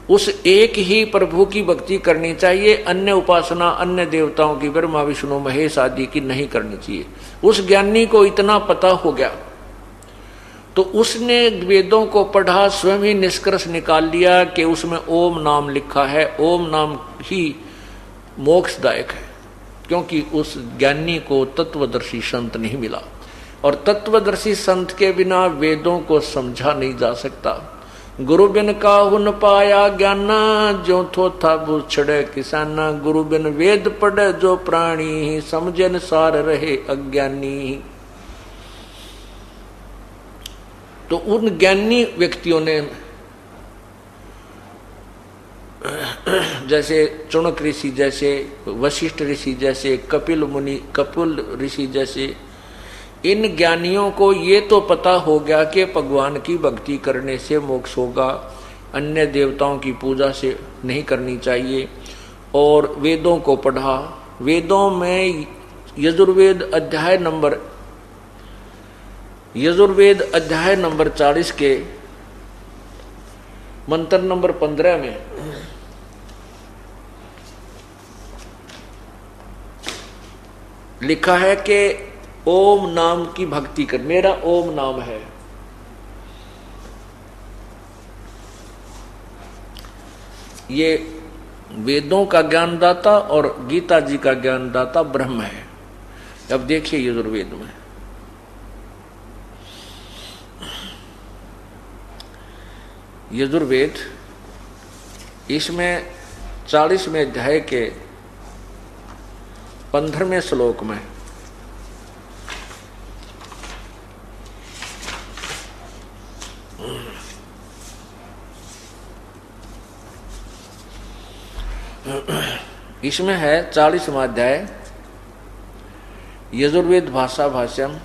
उस एक ही प्रभु की भक्ति करनी चाहिए, अन्य उपासना अन्य देवताओं की, ब्रह्मा विष्णु महेश आदि की नहीं करनी चाहिए। उस ज्ञानी को इतना पता हो गया तो उसने वेदों को पढ़ा, स्वयं ही निष्कर्ष निकाल लिया कि उसमें ओम नाम लिखा है, ओम नाम ही मोक्षदायक है, क्योंकि उस ज्ञानी को तत्वदर्शी संत नहीं मिला और तत्वदर्शी संत के बिना वेदों को समझा नहीं जा सकता। गुरु बिन काहू न पाया ज्ञाना, जो थो था बुछड़े किसाना। गुरु बिन वेद पढ़े जो प्राणी, समझन सार रहे अज्ञानी। तो उन ज्ञानी व्यक्तियों ने जैसे चुनक ऋषि, जैसे वशिष्ठ ऋषि, जैसे कपिल ऋषि जैसे, इन ज्ञानियों को ये तो पता हो गया कि भगवान की भक्ति करने से मोक्ष होगा, अन्य देवताओं की पूजा से नहीं करनी चाहिए। और वेदों को पढ़ा, वेदों में यजुर्वेद अध्याय नंबर 40 के मंत्र नंबर 15 में लिखा है कि ओम नाम की भक्ति कर, मेरा ओम नाम है। ये वेदों का ज्ञानदाता और गीता जी का ज्ञानदाता ब्रह्म है। अब देखिए यजुर्वेद में यजुर्वेद, इसमें 40वें अध्याय के 15वें श्लोक में इसमें है 40वां अध्याय यजुर्वेद भाषा भाष्यम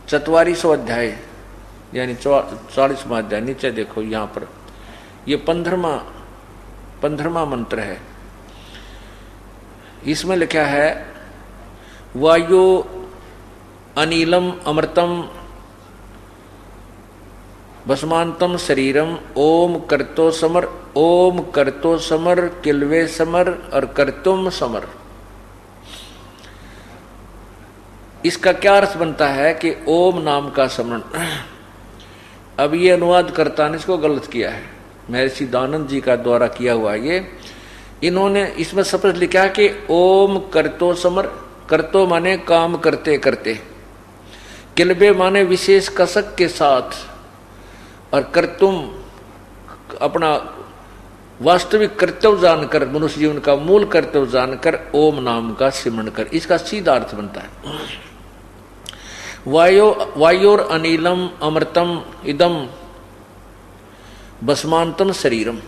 44वां अध्याय यानी 40वां अध्याय। नीचे देखो यहाँ पर ये 15वां मंत्र है। इसमें लिखा है वायु अनिलम अमृतम भस्मांतम शरीरम ओम करतो समर किलवे समर और करतुम समर। इसका क्या अर्थ बनता है कि ओम नाम का स्मरण। अब ये अनुवादकर्ता ने इसको गलत किया है, महर्षि दानंद जी का द्वारा किया हुआ ये। इन्होंने इसमें शब्द लिखा है कि ओम करतो समर, करतो माने काम करते करते, किलबे माने विशेष कसक के साथ, और कर्तुम अपना वास्तविक कर्तव्य जानकर, मनुष्य जीवन का मूल कर्तव्य जानकर ओम नाम का सिमरण कर। इसका सीधा अर्थ बनता है वायोर अनिलम अमृतम इदम भस्मांतम शरीरम।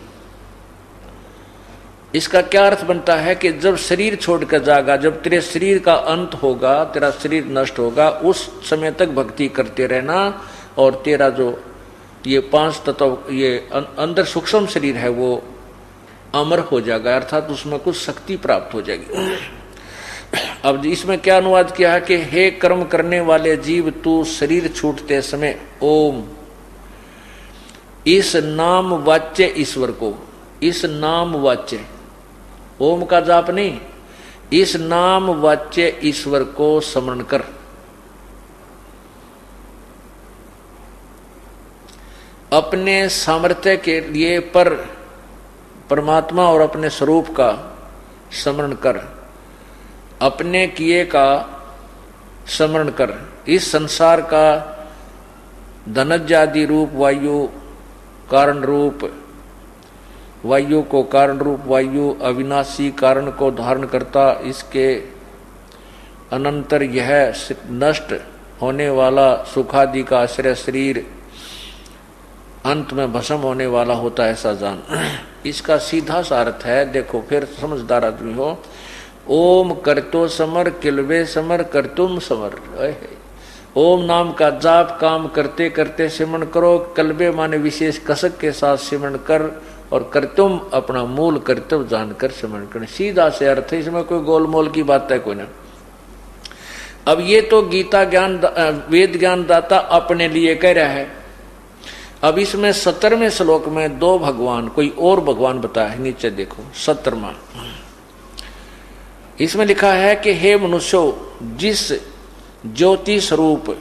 इसका क्या अर्थ बनता है कि जब शरीर छोड़कर जाएगा, जब तेरे शरीर का अंत होगा, तेरा शरीर नष्ट होगा, उस समय तक भक्ति करते रहना और तेरा जो ये 5 तत्व, ये अंदर सूक्ष्म शरीर है वो अमर हो जाएगा, अर्थात उसमें कुछ शक्ति प्राप्त हो जाएगी। अब इसमें क्या अनुवाद किया है कि हे कर्म करने वाले जीव, तू शरीर छूटते समय ओम, इस नाम वाच्य ईश्वर को, इस नाम वाच्य, ओम का जाप नहीं, इस नाम वाच्य ईश्वर को स्मरण कर। अपने सामर्थ्य के लिए पर परमात्मा और अपने स्वरूप का स्मरण कर, अपने किए का स्मरण कर। इस संसार का धनजादि रूप वायु, कारण रूप वायु को कारण रूप वायु अविनाशी कारण को धारण करता, इसके अनंतर यह नष्ट होने वाला सुखादि का आश्रय शरीर अंत में भस्म होने वाला होता है, ऐसा जान। इसका सीधा सा अर्थ है, देखो फिर समझदार आदमी हो, ओम करतो समर किलवे समर करतुम समर। ओम नाम का जाप काम करते करते सिमरण करो, कलबे माने विशेष कसक के साथ सिमरण कर, और करतुम अपना मूल कर्तव्य जानकर सिमरण कर। सीधा से अर्थ है, इसमें कोई गोलमोल की बात है कोई ना। अब ये तो गीता ज्ञान वेद ज्ञान दाता अपने लिए कह रहा है। अब इसमें 17वें श्लोक में 2 भगवान, कोई और भगवान बताया है, नीचे देखो 17वां। इसमें लिखा है कि हे मनुष्यो, जिस ज्योति स्वरूप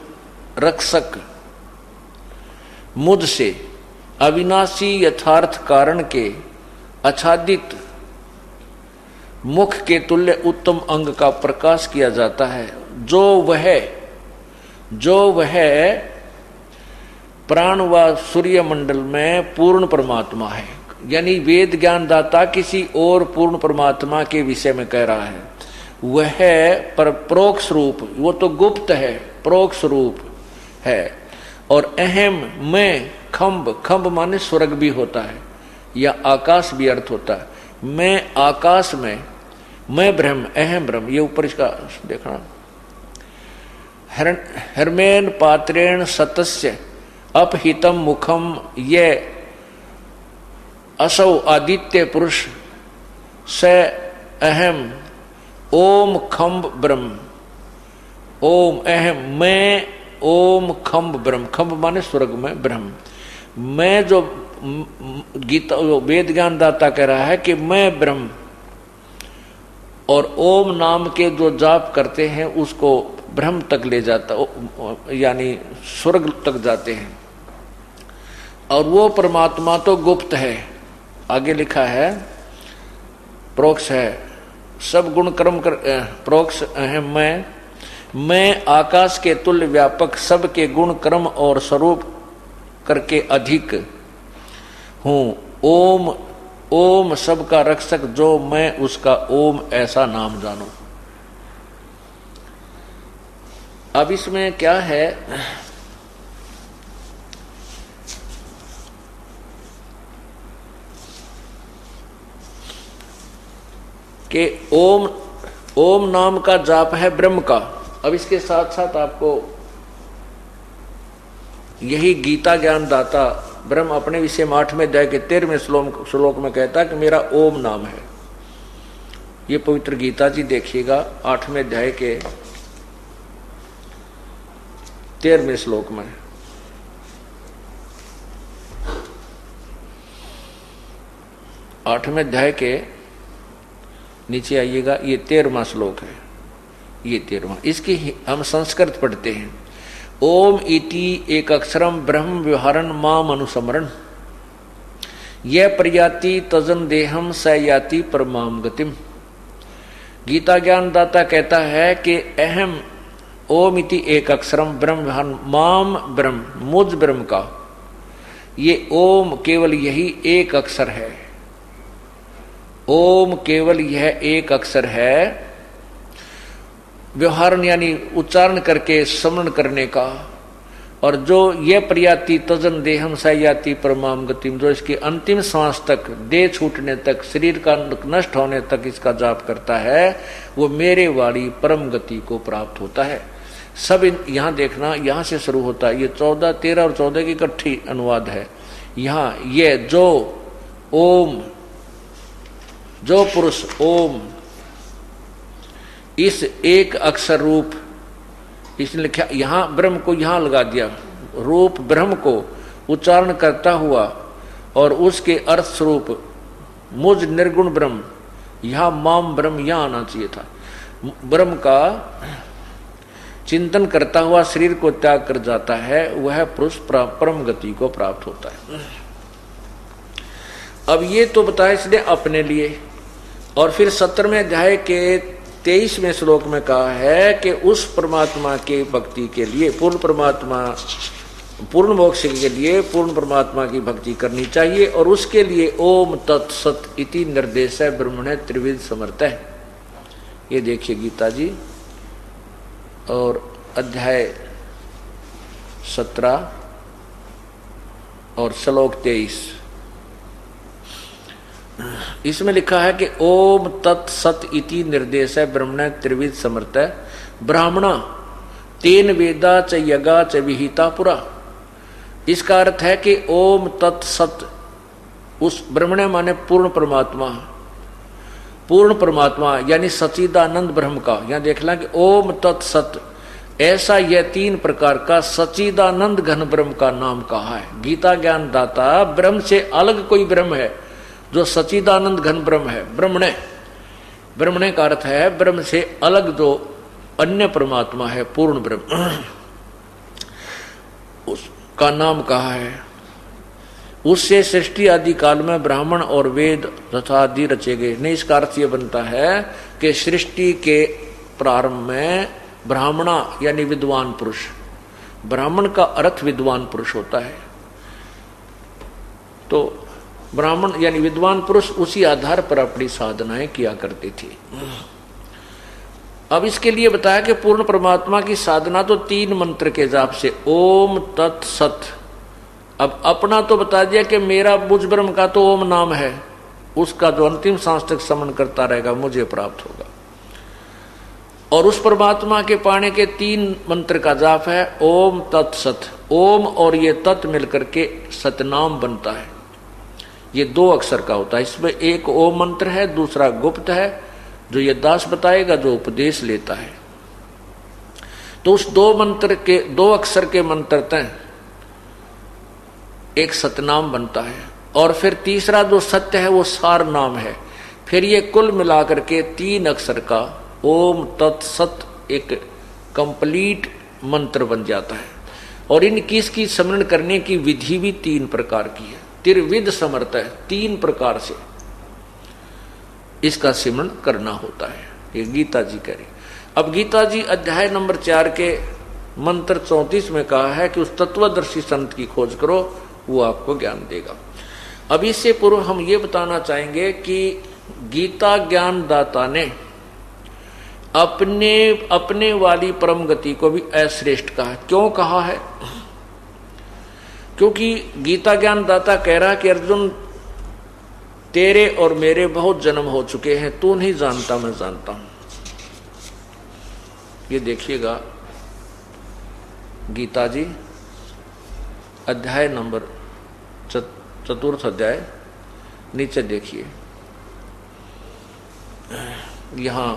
रक्षक मुझ से अविनाशी यथार्थ कारण के आच्छादित मुख के तुल्य उत्तम अंग का प्रकाश किया जाता है, जो वह प्राण व सूर्य मंडल में पूर्ण परमात्मा है। यानी वेद ज्ञान दाता किसी और पूर्ण परमात्मा के विषय में कह रहा है। वह पर प्रोक्ष रूप, वो तो गुप्त है, प्रोक्ष रूप है। और अहम में खम्भ, खम्भ माने स्वर्ग भी होता है, या आकाश भी अर्थ होता है। मैं आकाश में, मैं ब्रह्म, अहम ब्रह्म, ये ऊपर इसका देखना। हर्मेन पात्रेण सतस्य अपहितम मुखम ये असौ आदित्य पुरुष स अहम ओम खम्ब ब्रह्म। ओम अहम मैं, ओम खम्ब ब्रह्म, खम्ब माने स्वर्ग में ब्रह्म। मैं जो गीता वेद ज्ञान दाता कह रहा है कि मैं ब्रह्म, और ओम नाम के जो जाप करते हैं उसको ब्रह्म तक ले जाता, यानी स्वर्ग तक जाते हैं। और वो परमात्मा तो गुप्त है, आगे लिखा है प्रोक्ष है, सब गुण कर्म कर प्रोक्ष है। मैं आकाश के तुल्य व्यापक, सबके गुण कर्म और स्वरूप करके अधिक हूँ। ओम ओम सबका रक्षक जो मैं उसका ओम ऐसा नाम जानू। अब इसमें क्या है कि ओम नाम का जाप है ब्रह्म का। अब इसके साथ साथ आपको यही गीता ज्ञान दाता ब्रह्म अपने विषय में 8वें अध्याय के 13वें श्लोक में कहता है कि मेरा ओम नाम है। ये पवित्र गीता जी देखिएगा 8वें अध्याय के 13वें श्लोक में। आठवें अध्याय के नीचे आइएगा, ये 13वां श्लोक है, ये 13वां। इसकी हम संस्कृत पढ़ते हैं। ओम इति एक अक्षरम ब्रह्म व्यवहारन माम अनुसमरण, यह प्रयाति तजन देहम स याति परमाम गतिम। गीता ज्ञान दाता कहता है कि अहम ओम इति एक अक्षरम ब्रह्म व्यवहारन माम ब्रह्म, मुझ ब्रह्म का ये ओम केवल यही एक अक्षर है। ओम केवल यह एक अक्षर है, व्यवहारन यानी उच्चारण करके स्मरण करने का। और जो ये प्रयाति तजन देहम सयाति परमाम गतिम, जो इसकी अंतिम सांस तक, देह छूटने तक, शरीर का नष्ट होने तक इसका जाप करता है, वो मेरे वाली परम गति को प्राप्त होता है। सब यहाँ देखना, यहाँ से शुरू होता है। ये 14, 13 और 14 की इकट्ठी अनुवाद है। यहाँ ये जो ओम, जो पुरुष ओम, इस एक अक्षर रूप, इसने लिखा यहां ब्रह्म को यहां लगा दिया, रूप ब्रह्म को उच्चारण करता हुआ और उसके अर्थ स्वरूप मुझ निर्गुण ब्रह्म, यहां माम ब्रह्म यहां आना चाहिए था। ब्रह्म का चिंतन करता हुआ शरीर को त्याग कर जाता है, वह पुरुष परम गति को प्राप्त होता है। अब ये तो बताया इसने अपने लिए। और फिर 17वें अध्याय के 23वें श्लोक में कहा है कि उस परमात्मा के भक्ति के लिए, पूर्ण परमात्मा, पूर्ण मोक्ष के लिए पूर्ण परमात्मा की भक्ति करनी चाहिए। और उसके लिए ओम तत्सत इति निर्देश है ब्रह्मणे त्रिविध समर्थ है। ये देखिए गीता जी और अध्याय 17 और श्लोक 23, इसमें लिखा है कि ओम तत्सत इति निर्देश है ब्रह्मण त्रिविध समर्थ है ब्राह्मणा तेन वेदा च यगा च विहिता पुरा। इसका अर्थ है कि ओम तत्सत, उस ब्रह्मण माने पूर्ण परमात्मा, पूर्ण परमात्मा यानी सच्चिदानंद ब्रह्म का। यहां देखना कि ओम तत्सत, ऐसा यह 3 प्रकार का सच्चिदानंद घन ब्रह्म का नाम कहा है। गीता ज्ञान दाता ब्रह्म से अलग कोई ब्रह्म है जो सच्चिदानंद घन ब्रह्म है। ब्रह्मणे, ब्रह्मणे का अर्थ है ब्रह्म से अलग जो अन्य परमात्मा है, पूर्ण ब्रह्म, उसका नाम कहा है। उससे सृष्टि आदि काल में ब्राह्मण और वेद तथा आदि रचे गए। नहीं, इसका अर्थ यह बनता है कि सृष्टि के प्रारंभ में ब्राह्मणा यानी विद्वान पुरुष, ब्राह्मण का अर्थ विद्वान पुरुष होता है। तो ब्राह्मण यानी विद्वान पुरुष उसी आधार पर अपनी साधनाएं किया करती थी। अब इसके लिए बताया कि पूर्ण परमात्मा की साधना तो 3 मंत्र के जाप से, ओम तत्सत अब अपना तो बता दिया कि मेरा बुझ ब्रह्म का तो ओम नाम है, उसका जो अंतिम सांस तक समन करता रहेगा मुझे प्राप्त होगा। और उस परमात्मा के पाने के 3 मंत्र का जाप है ओम तत्सत। ओम और ये तत् मिलकर के सतनाम बनता है। ये 2 अक्षर का होता है। इसमें एक ओम मंत्र है, दूसरा गुप्त है जो ये दास बताएगा जो उपदेश लेता है। तो उस 2 अक्षर के मंत्र तय एक सतनाम बनता है। और फिर तीसरा जो सत्य है वो सार नाम है। फिर ये कुल मिलाकर के 3 अक्षर का ओम तत्सत एक कंप्लीट मंत्र बन जाता है। और इसकी स्मरण करने की विधि भी 3 प्रकार की है। त्रिविध समर्थ है, 3 प्रकार से इसका सिमरण करना होता है। ये गीता जी कह रही। अब गीता जी अध्याय नंबर 4 के मंत्र 34 में कहा है कि उस तत्वदर्शी संत की खोज करो, वो आपको ज्ञान देगा। अब इससे पूर्व हम ये बताना चाहेंगे कि गीता ज्ञान दाता ने अपने वाली परम गति को भी अश्रेष्ठ कहा। क्यों कहा है? क्योंकि गीता ज्ञान दाता कह रहा है कि अर्जुन तेरे और मेरे बहुत जन्म हो चुके हैं, तू नहीं जानता मैं जानता हूं। ये देखिएगा गीता जी अध्याय नंबर 4 अध्याय नीचे देखिए, यहां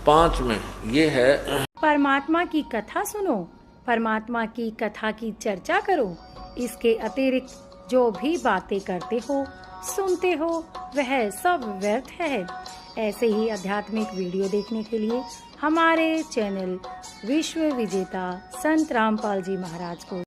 5 में ये है परमात्मा की कथा सुनो, परमात्मा की कथा की चर्चा करो। इसके अतिरिक्त जो भी बातें करते हो सुनते हो वह सब व्यर्थ है। ऐसे ही आध्यात्मिक वीडियो देखने के लिए हमारे चैनल विश्व विजेता संत रामपाल जी महाराज को